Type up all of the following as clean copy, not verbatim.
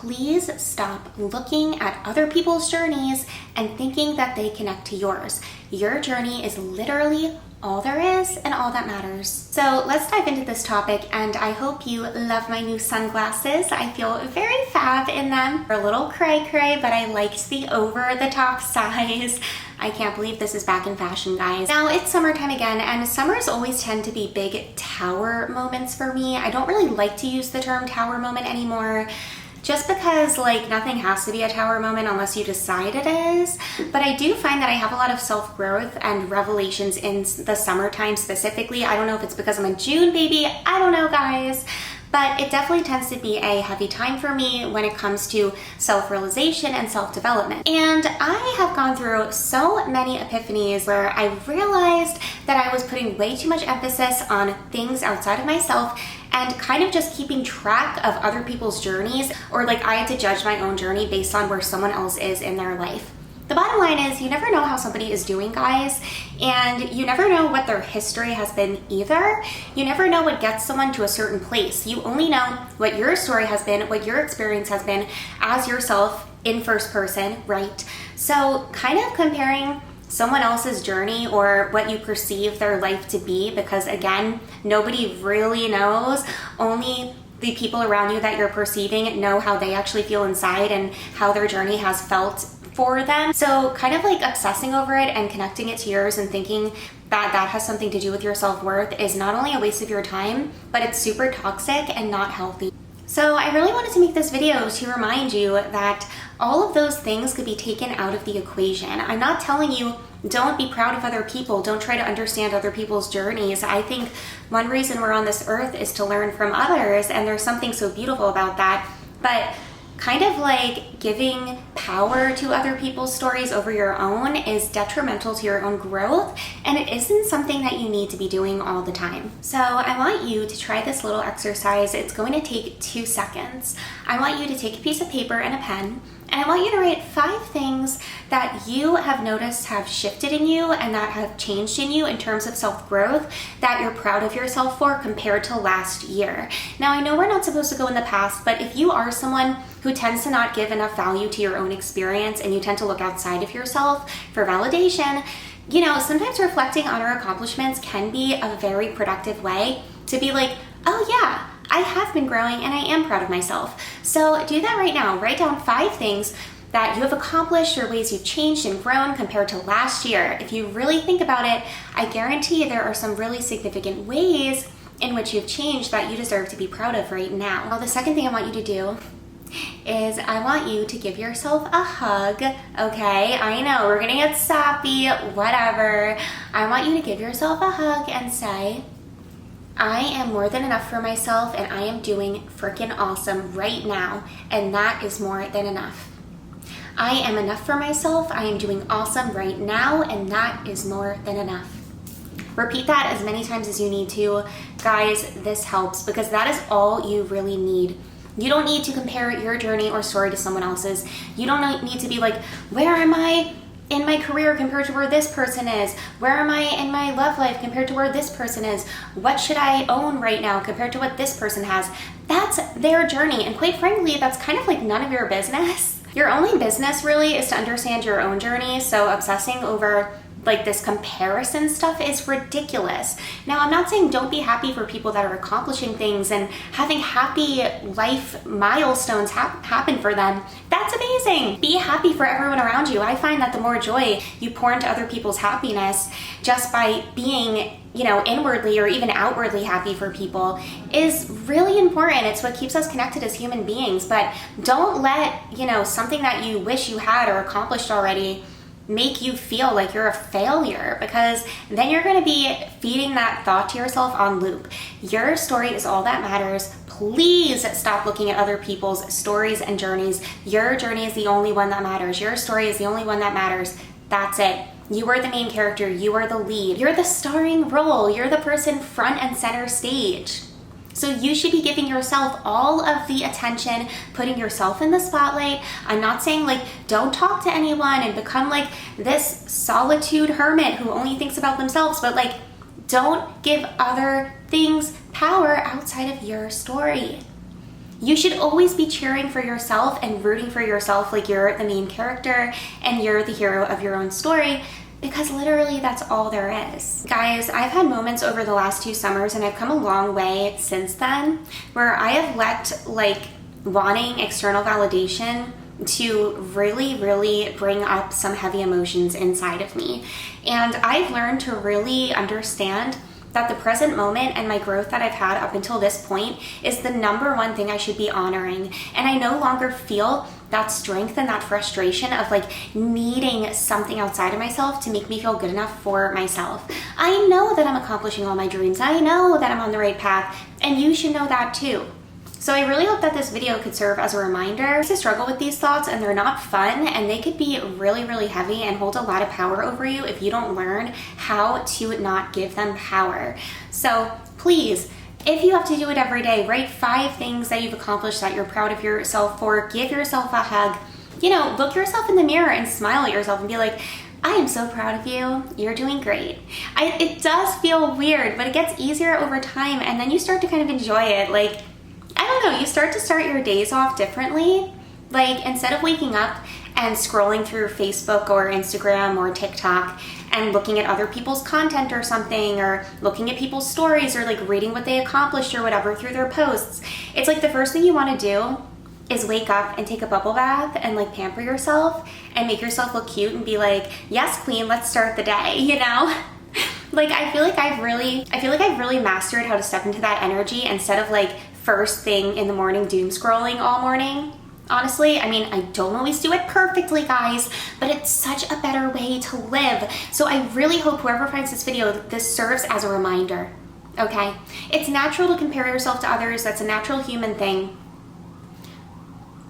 please stop looking at other people's journeys and thinking that they connect to yours. Your journey is literally all there is and all that matters. So let's dive into this topic, and I hope you love my new sunglasses. I feel very fab in them. They're a little cray-cray, but I liked the over-the-top size. I can't believe this is back in fashion, guys. Now it's summertime again, and summers always tend to be big tower moments for me. I don't really like to use the term tower moment anymore, just because like nothing has to be a tower moment unless you decide it is. But I do find that I have a lot of self-growth and revelations in the summertime specifically. I don't know if it's because I'm a June baby, I don't know, guys. But it definitely tends to be a heavy time for me when it comes to self-realization and self-development. And I have gone through so many epiphanies where I realized that I was putting way too much emphasis on things outside of myself and kind of just keeping track of other people's journeys, or like I had to judge my own journey based on where someone else is in their life. The bottom line is you never know how somebody is doing, guys, and you never know what their history has been either. You never know what gets someone to a certain place. You only know what your story has been, what your experience has been as yourself in first person, right? So kind of comparing someone else's journey or what you perceive their life to be, because again, nobody really knows. Only the people around you that you're perceiving know how they actually feel inside and how their journey has felt for them. So kind of like obsessing over it and connecting it to yours and thinking that that has something to do with your self-worth is not only a waste of your time, but it's super toxic and not healthy. So I really wanted to make this video to remind you that all of those things could be taken out of the equation. I'm not telling you don't be proud of other people, don't try to understand other people's journeys. I think one reason we're on this earth is to learn from others, and there's something so beautiful about that. But kind of like giving power to other people's stories over your own is detrimental to your own growth, and it isn't something that you need to be doing all the time. So I want you to try this little exercise. It's going to take 2 seconds. I want you to take a piece of paper and a pen, and I want you to write 5 things that you have noticed have shifted in you and that have changed in you in terms of self-growth that you're proud of yourself for compared to last year. Now, I know we're not supposed to go in the past, but if you are someone who tends to not give enough value to your own experience and you tend to look outside of yourself for validation, you know, sometimes reflecting on our accomplishments can be a very productive way to be like, oh yeah, I have been growing and I am proud of myself. So do that right now. Write down 5 things that you have accomplished or ways you've changed and grown compared to last year. If you really think about it, I guarantee there are some really significant ways in which you've changed that you deserve to be proud of right now. Well, the second thing I want you to do is I want you to give yourself a hug, okay? I know, we're gonna get sappy, whatever. I want you to give yourself a hug and say, I am more than enough for myself and I am doing freaking awesome right now, and that is more than enough. I am enough for myself, I am doing awesome right now, and that is more than enough. Repeat that as many times as you need to. Guys, this helps because that is all you really need. You don't need to compare your journey or story to someone else's. You don't need to be like, where am I in my career compared to where this person is? Where am I in my love life compared to where this person is? What should I own right now compared to what this person has? That's their journey, and quite frankly, that's kind of like none of your business. Your only business really is to understand your own journey, so obsessing over like this comparison stuff is ridiculous. Now, I'm not saying don't be happy for people that are accomplishing things and having happy life milestones happen for them. That's amazing. Be happy for everyone around you. I find that the more joy you pour into other people's happiness just by being, you know, inwardly or even outwardly happy for people is really important. It's what keeps us connected as human beings. But don't let, you know, something that you wish you had or accomplished already make you feel like you're a failure, because then you're going to be feeding that thought to yourself on loop. Your story is all that matters. Please stop looking at other people's stories and journeys. Your journey is the only one that matters. Your story is the only one that matters. That's it. You are the main character. You are the lead. You're the starring role. You're the person front and center stage. So you should be giving yourself all of the attention, putting yourself in the spotlight. I'm not saying like don't talk to anyone and become like this solitude hermit who only thinks about themselves, but like don't give other things power outside of your story. You should always be cheering for yourself and rooting for yourself like you're the main character and you're the hero of your own story, because literally that's all there is. Guys, I've had moments over the last 2 summers, and I've come a long way since then, where I have let wanting external validation to really bring up some heavy emotions inside of me. And I've learned to really understand that the present moment and my growth that I've had up until this point is the number one thing I should be honoring. And I no longer feel that strength and that frustration of needing something outside of myself to make me feel good enough for myself. I know that I'm accomplishing all my dreams. I know that I'm on the right path, and you should know that too. So I really hope that this video could serve as a reminder to struggle with these thoughts, and they're not fun, and they could be really heavy and hold a lot of power over you if you don't learn how to not give them power. So please, if you have to do it every day, write 5 things that you've accomplished that you're proud of yourself for. Give yourself a hug. Look yourself in the mirror and smile at yourself and be like, I am so proud of you. You're doing great. It does feel weird, but it gets easier over time, and then you start to kind of enjoy it. I don't know, you start your days off differently. Instead of waking up and scrolling through Facebook or Instagram or TikTok and looking at other people's content or something, or looking at people's stories, or reading what they accomplished or whatever through their posts, it's the first thing you want to do is wake up and take a bubble bath and pamper yourself and make yourself look cute and be like, yes, queen, let's start the day, I feel like I've really mastered how to step into that energy instead of first thing in the morning doom scrolling all morning. Honestly, I don't always do it perfectly, guys, but it's such a better way to live. So I really hope whoever finds this video, this serves as a reminder, okay? It's natural to compare yourself to others. That's a natural human thing.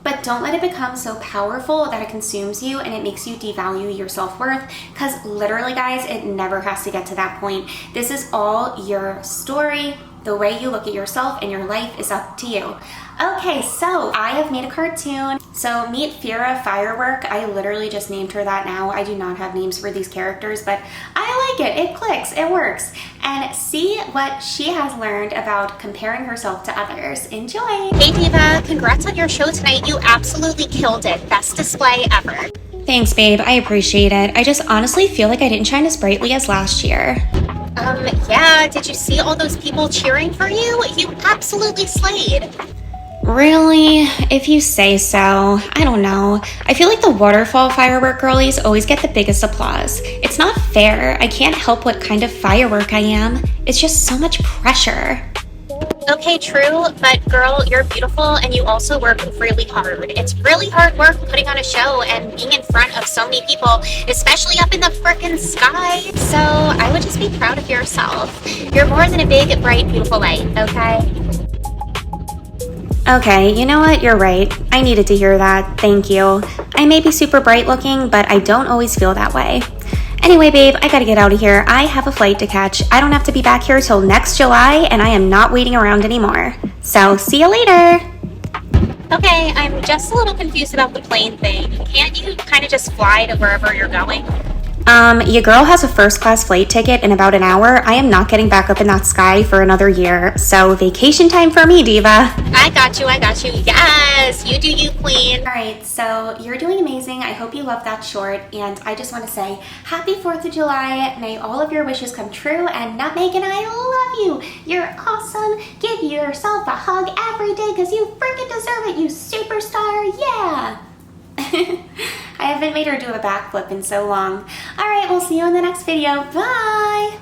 But don't let it become so powerful that it consumes you and it makes you devalue your self-worth, because literally, guys, it never has to get to that point. This is all your story. The way you look at yourself and your life is up to you. Okay, so I have made a cartoon. So meet Fira Firework. I literally just named her that now. I do not have names for these characters, but I like it. It clicks. It works. And see what she has learned about comparing herself to others. Enjoy. Hey Diva, congrats on your show tonight. You absolutely killed it. Best display ever. Thanks, babe. I appreciate it. I just honestly feel like I didn't shine as brightly as last year. Yeah, did you see all those people cheering for you? You absolutely slayed. Really? If you say so. I don't know. I feel like the waterfall firework girlies always get the biggest applause. It's not fair. I can't help what kind of firework I am. It's just so much pressure. Okay, true, but girl, you're beautiful and you also work really hard. It's really hard work putting on a show and being in front of so many people, especially up in the frickin' sky. So I would just be proud of yourself. You're more than a big, bright, beautiful light, okay? Okay, you know what? You're right. I needed to hear that. Thank you. I may be super bright looking, but I don't always feel that way. Anyway, babe, I gotta get out of here. I have a flight to catch. I don't have to be back here till next July, and I am not waiting around anymore. So, see you later. Okay, I'm just a little confused about the plane thing. Can't you kind of just fly to wherever you're going? Your girl has a first-class flight ticket in about an hour. I am not getting back up in that sky for another year. So, vacation time for me, Diva. I got you. Yes, you do you, queen. All right, so you're doing amazing. I hope you love that short. And I just want to say, happy 4th of July. May all of your wishes come true. And Nutmeg and I love you. You're awesome. Give yourself a hug every day because you freaking deserve it, you superstar. Yeah. I haven't made her do a backflip in so long. All right, we'll see you in the next video. Bye.